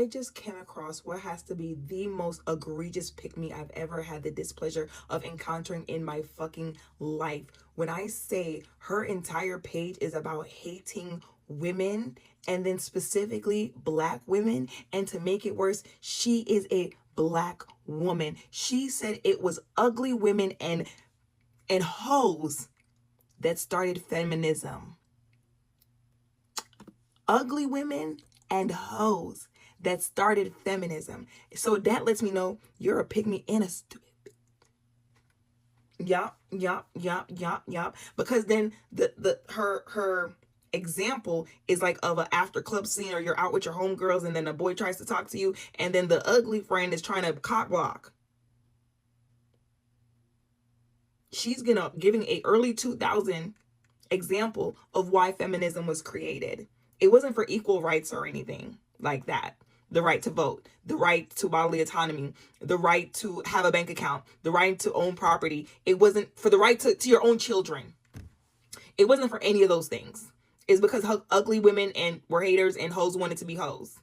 I just came across what has to be the most egregious pick-me I've ever had the displeasure of encountering in my fucking life. When I say her entire page is about hating women, and then specifically black women, and to make it worse, she is a black woman. She said it was ugly women and hoes that started feminism. Ugly women and hoes that started feminism. So that lets me know you're a pygmy and a stupid. Yup. Because then her example is like of an after club scene, or you're out with your homegirls and then a boy tries to talk to you and then the ugly friend is trying to cock block. She's giving a early 2000 example of why feminism was created. It wasn't for equal rights or anything like that. The right to vote, the right to bodily autonomy, the right to have a bank account, the right to own property. It wasn't for the right to your own children. It wasn't for any of those things. It's because ugly women and were haters and hoes wanted to be hoes.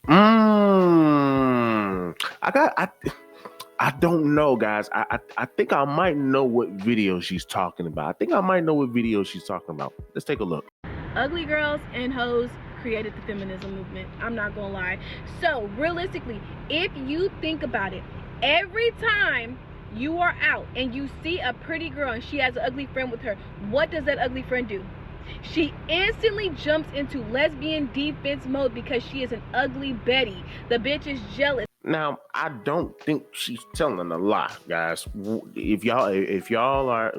I don't know, guys. I think I might know what video she's talking about. Let's take a look. Ugly girls and hoes created the feminism movement. I'm not gonna lie. So realistically, if you think about it, every time you are out and you see a pretty girl and she has an ugly friend with her, what does that ugly friend do? She instantly jumps into lesbian defense mode because she is an ugly Betty. The bitch is jealous. Now, I don't think she's telling a lie, guys. If y'all are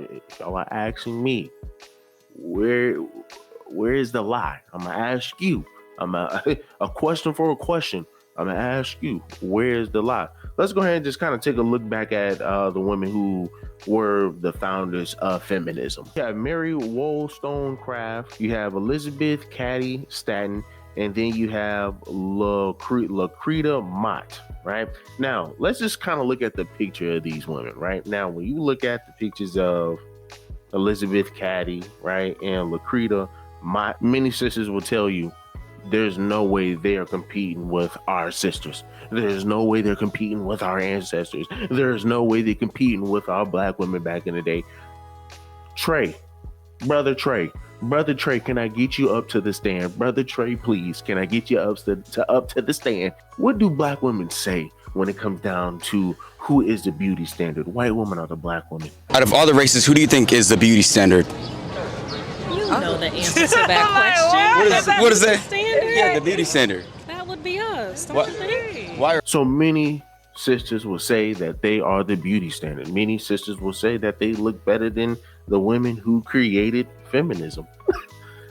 asking me, where is the lie? I'm gonna ask you. A question for a question. I'm gonna ask you, where's the lie? Let's go ahead and just kind of take a look back at the women who were the founders of feminism. You have Mary Wollstonecraft, you have Elizabeth Cady Stanton, and then you have Lucretia Mott, right? Now, let's just kind of look at the picture of these women, right? Now, when you look at the pictures of Elizabeth Cady, right, and Lucretia Mott, many sisters will tell you there's no way they are competing with our sisters. There's no way they're competing with our ancestors. There's no way they're competing with our black women back in the day. Brother Trey, can I get you up to the stand? Brother Trey, please, can I get you up to the stand? What do black women say when it comes down to who is the beauty standard, white woman or the black woman? Out of all the races, who do you think is the beauty standard? You know the answer to that question. What is that? Yeah, the beauty standard. That would be us. Don't you think? Why? So many sisters will say that they are the beauty standard. Many sisters will say that they look better than the women who created feminism.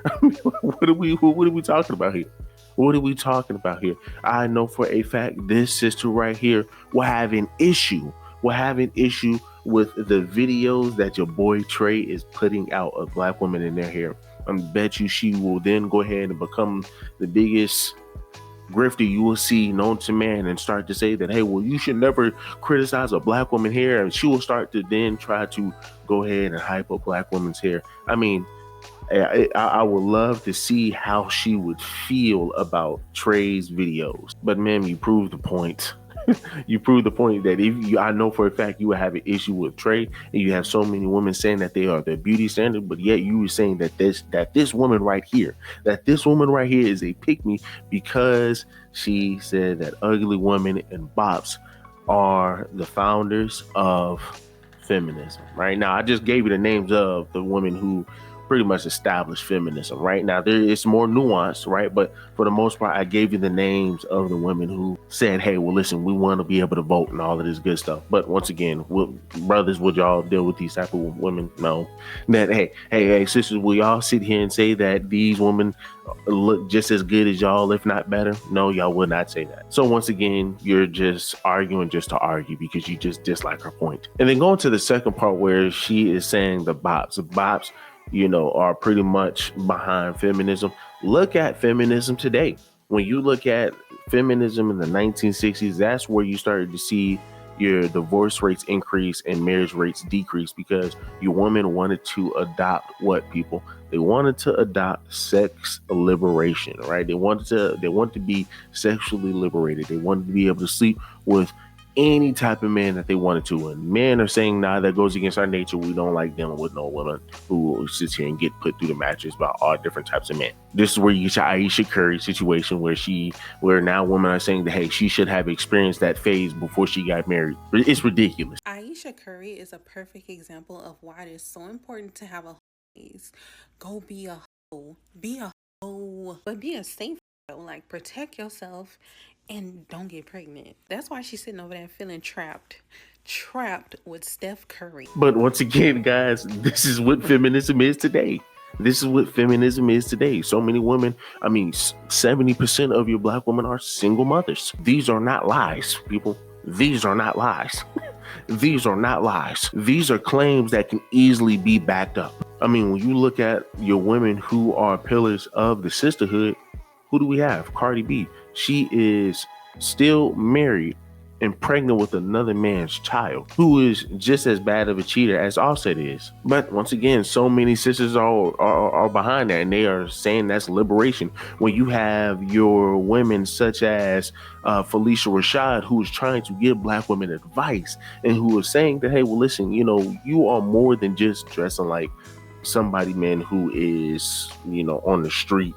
I mean, what are we talking about here? What are we talking about here? I know for a fact this sister right here will have an issue. With the videos that your boy Trey is putting out of black women in their hair. I bet you she will then go ahead and become the biggest grifter you will see known to man and start to say that, hey, well, you should never criticize a black woman hair. And she will start to then try to go ahead and hype up black women's hair. I mean, I would love to see how she would feel about Trey's videos. But ma'am, you proved the point. You proved the point that I know for a fact you would have an issue with Trey, and you have so many women saying that they are the beauty standard, but yet you were saying that this woman right here is a pick-me because she said that ugly women and bops are the founders of feminism. Right now, I just gave you the names of the women who pretty much established feminism. Right now, there is more nuance, right? But for the most part, I gave you the names of the women who said, hey, well, listen, we want to be able to vote and all of this good stuff. But once again, brothers, would y'all deal with these type of women? No. That, hey, sisters, will y'all sit here and say that these women look just as good as y'all, if not better? No, y'all would not say that. So once again, you're just arguing just to argue because you just dislike her point. And then going to the second part where she is saying the bops, are pretty much behind feminism. Look at feminism today. When you look at feminism in the 1960s, that's where you started to see, your divorce rates increase and marriage rates decrease because your woman wanted to adopt what, people? They wanted to adopt sex liberation, right? They wanted to be sexually liberated. They wanted to be able to sleep with any type of man that they wanted to. And men are saying, nah, that goes against our nature. We don't like dealing with no woman who sits here and get put through the mattress by all different types of men. This is where you get your Aisha Curry situation where now women are saying that, hey, she should have experienced that phase before she got married. It's ridiculous. Aisha Curry is a perfect example of why it is so important to have a phase. Go be a hoe. Be a hoe. But be a safe hoe. Like, protect yourself and don't get pregnant. That's why she's sitting over there feeling trapped with Steph Curry. But once again, guys, this is what feminism is today. This is what feminism is today. So many women, 70% of your black women are single mothers. These are not lies, people. These are not lies. These are not lies. These are claims that can easily be backed up. When you look at your women who are pillars of the sisterhood, who do we have? Cardi B. She is still married and pregnant with another man's child, who is just as bad of a cheater as Offset is. But once again, so many sisters are behind that, and they are saying that's liberation. When you have your women such as Felicia Rashad, who is trying to give black women advice and who is saying that, hey, well, listen, you are more than just dressing like somebody, man, who is, on the street,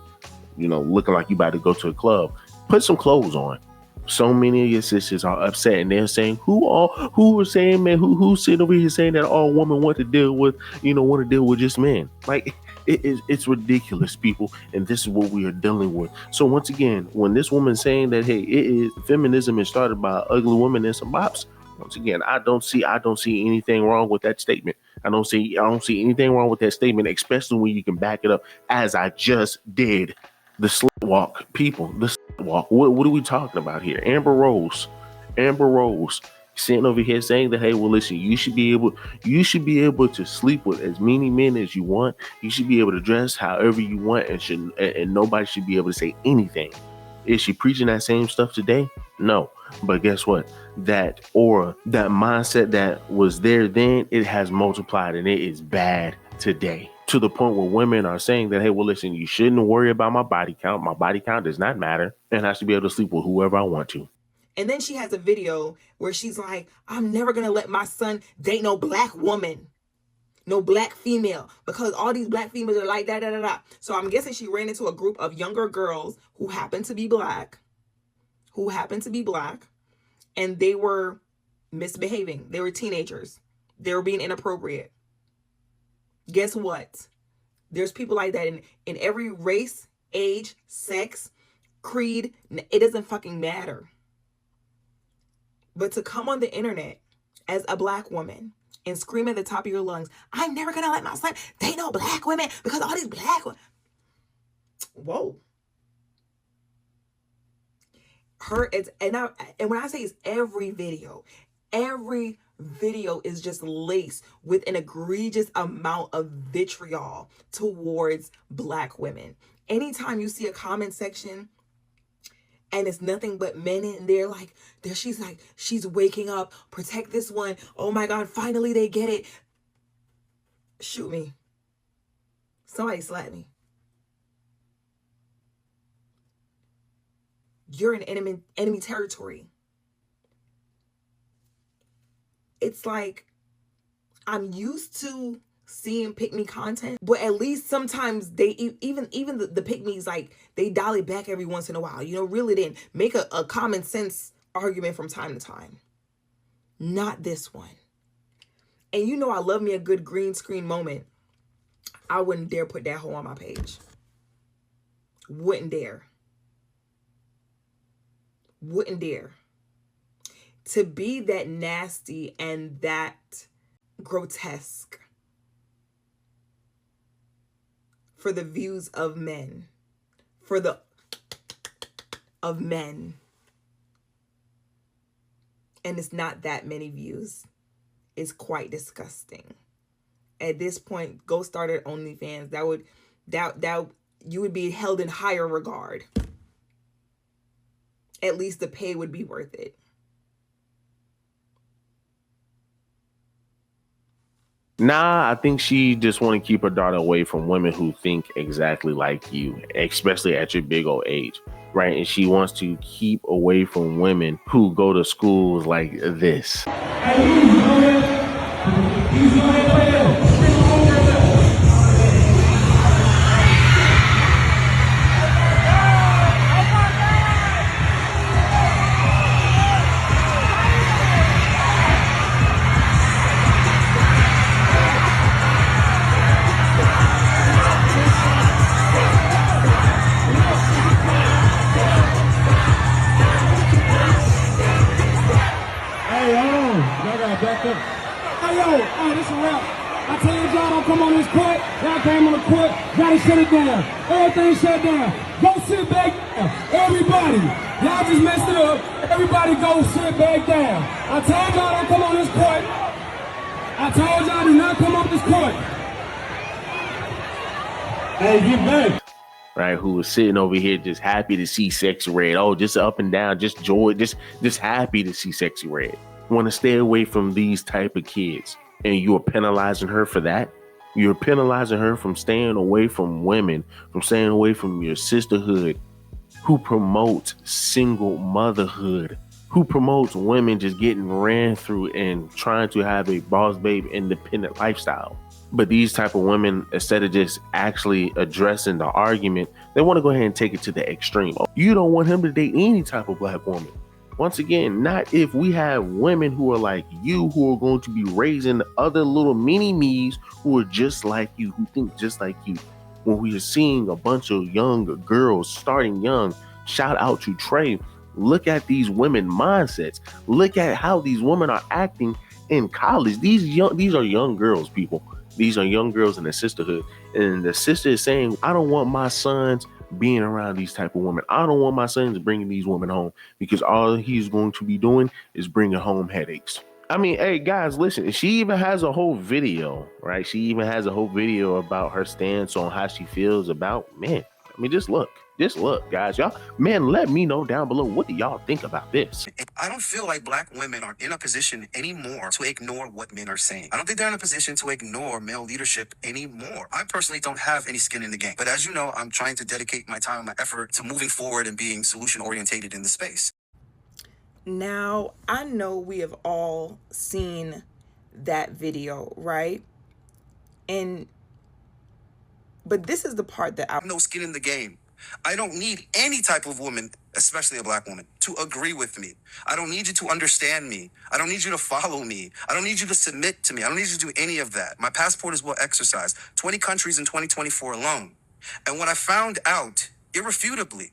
looking like you about to go to a club. Put some clothes on. So many of your sisters are upset, and they're saying, who are saying, man, who's sitting over here saying that all women want to deal with just men? Like, it's ridiculous, people, and this is what we are dealing with. So once again, when this woman's saying that, hey, feminism is started by ugly women and some bops, once again, I don't see anything wrong with that statement. I don't see anything wrong with that statement, especially when you can back it up as I just did. The slut walk, people. The slut walk. What are we talking about here? Amber Rose sitting over here saying that, hey, well, listen, you should be able to sleep with as many men as you want. You should be able to dress however you want, and nobody should be able to say anything. Is she preaching that same stuff today? No. But guess what? That aura, that mindset that was there then, it has multiplied, and it is bad today. To the point where women are saying that, hey, well, listen, you shouldn't worry about my body count. My body count does not matter, and I should be able to sleep with whoever I want to. And then she has a video where she's like, I'm never going to let my son date no black woman, no black female, because all these black females are like da. So I'm guessing she ran into a group of younger girls who happened to be black, and they were misbehaving. They were teenagers. They were being inappropriate. Guess what? There's people like that in every race, age, sex, creed. It doesn't fucking matter. But to come on the internet as a black woman and scream at the top of your lungs, I'm never going to let my son date no black women because all these black women. Whoa. And when I say it's every video is just laced with an egregious amount of vitriol towards black women. Anytime you see a comment section and it's nothing but men in there, she's waking up, protect this one. Oh my God, finally they get it. Shoot me. Somebody slap me. You're in enemy territory. It's like, I'm used to seeing pick me content, but at least sometimes they even the pick me's, like, they dial it back every once in a while. Really then make a common sense argument from time to time. Not this one. And I love me a good green screen moment. I wouldn't dare put that hoe on my page. Wouldn't dare. To be that nasty and that grotesque for the views of men, of men. And it's not that many views. It's quite disgusting. At this point, go start at OnlyFans. That you would be held in higher regard. At least the pay would be worth it. Nah, I think she just want to keep her daughter away from women who think exactly like you, especially at your big old age, right? And she wants to keep away from women who go to schools like this. Hey, yo, this a wrap. I told y'all don't come on this court. Y'all came on the court. Gotta shut it down. Everything shut down. Go sit back down. Everybody. Y'all just messed it up. Everybody go sit back down. I told y'all don't come on this court. I told y'all do not come on this court. Hey, get back. Right, who was sitting over here just happy to see Sexy Red. Oh, just up and down, just joy, just happy to see Sexy Red. Want to stay away from these type of kids, and you're penalizing her for that. You're penalizing her from staying away from women, from staying away from your sisterhood, who promotes single motherhood, who promotes women just getting ran through and trying to have a boss babe independent lifestyle. But these type of women, instead of just actually addressing the argument, they want to go ahead and take it to the extreme. You don't want him to date any type of black woman. Once again, not if we have women who are like you, who are going to be raising other little mini me's who are just like you, who think just like you. When we are seeing a bunch of young girls starting young, shout out to Trey. Look at these women mindsets. Look at how these women are acting in college. These are young girls, people. These are young girls in the sisterhood. And the sister is saying, I don't want my sons being around these type of women. I don't want my sons bringing these women home, because all he's going to be doing is bringing home headaches. I mean, hey guys, listen, she even has a whole video, right? She even has a whole video about her stance on how she feels about men. I mean, just look, guys. Y'all, man, let me know down below. What do y'all think about this? I don't feel like black women are in a position anymore to ignore what men are saying. I don't think they're in a position to ignore male leadership anymore. I personally don't have any skin in the game. But as you know, I'm trying to dedicate my time and my effort to moving forward and being solution orientated in the space. Now, I know we have all seen that video, right? But this is the part that I have no skin in the game. I don't need any type of woman, especially a black woman, to agree with me. I don't need you to understand me. I don't need you to follow me. I don't need you to submit to me. I don't need you to do any of that. My passport is well exercised. 20 countries in 2024 alone. And what I found out, irrefutably,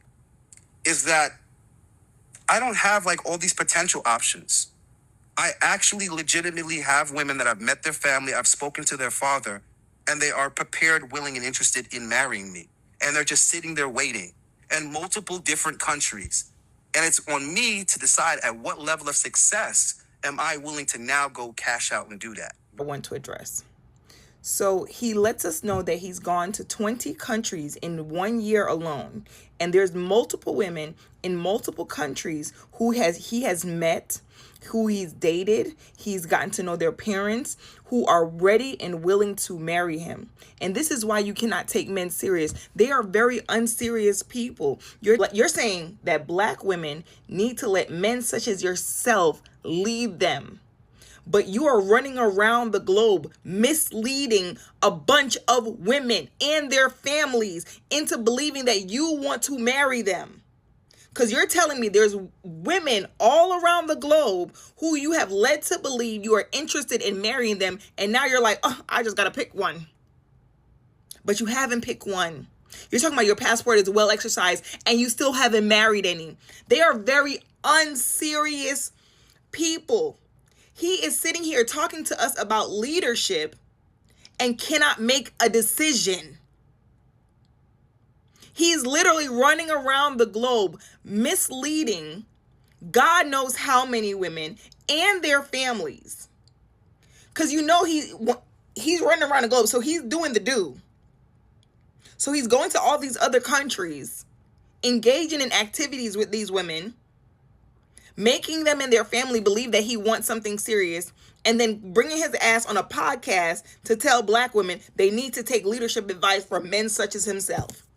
is that I don't have like all these potential options. I actually legitimately have women that I've met their family, I've spoken to their father, and they are prepared, willing, and interested in marrying me. And they're just sitting there waiting in multiple different countries. And it's on me to decide at what level of success am I willing to now go cash out and do that. I want to address. So he lets us know that he's gone to 20 countries in 1 year alone. And there's multiple women in multiple countries who he has met, who he's dated, he's gotten to know their parents, who are ready and willing to marry him. And this is why you cannot take men serious. They are very unserious people. You're saying that black women need to let men such as yourself lead them. But you are running around the globe misleading a bunch of women and their families into believing that you want to marry them. Because you're telling me there's women all around the globe who you have led to believe you are interested in marrying them. And now you're like, oh, I just got to pick one. But you haven't picked one. You're talking about your passport is well exercised and you still haven't married any. They are very unserious people. He is sitting here talking to us about leadership and cannot make a decision. He's literally running around the globe misleading God knows how many women and their families. Because you know he's running around the globe, so he's doing the do. So he's going to all these other countries, engaging in activities with these women, making them and their family believe that he wants something serious, and then bringing his ass on a podcast to tell black women they need to take leadership advice from men such as himself.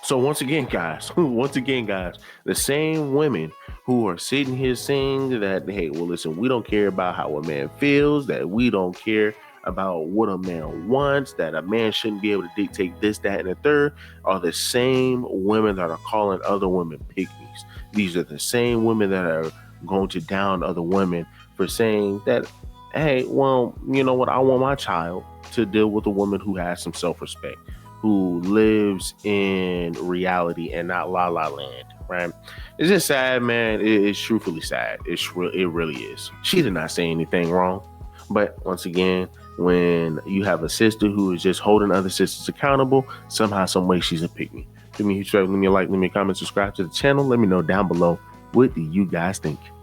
So once again, guys, the same women who are sitting here saying that, hey, well, listen, we don't care about how a man feels, that we don't care about what a man wants, that a man shouldn't be able to dictate this, that, and the third, are the same women that are calling other women pygmies. These are the same women that are going to down other women for saying that, hey, well, you know what? I want my child to deal with a woman who has some self-respect, who lives in reality and not la la land, right? It's just sad, man. It's truthfully sad. It really is. She did not say anything wrong. But once again, when you have a sister who is just holding other sisters accountable, somehow, some way, she's a pygmy. Give me a like, leave me a comment, subscribe to the channel. Let me know down below, what do you guys think?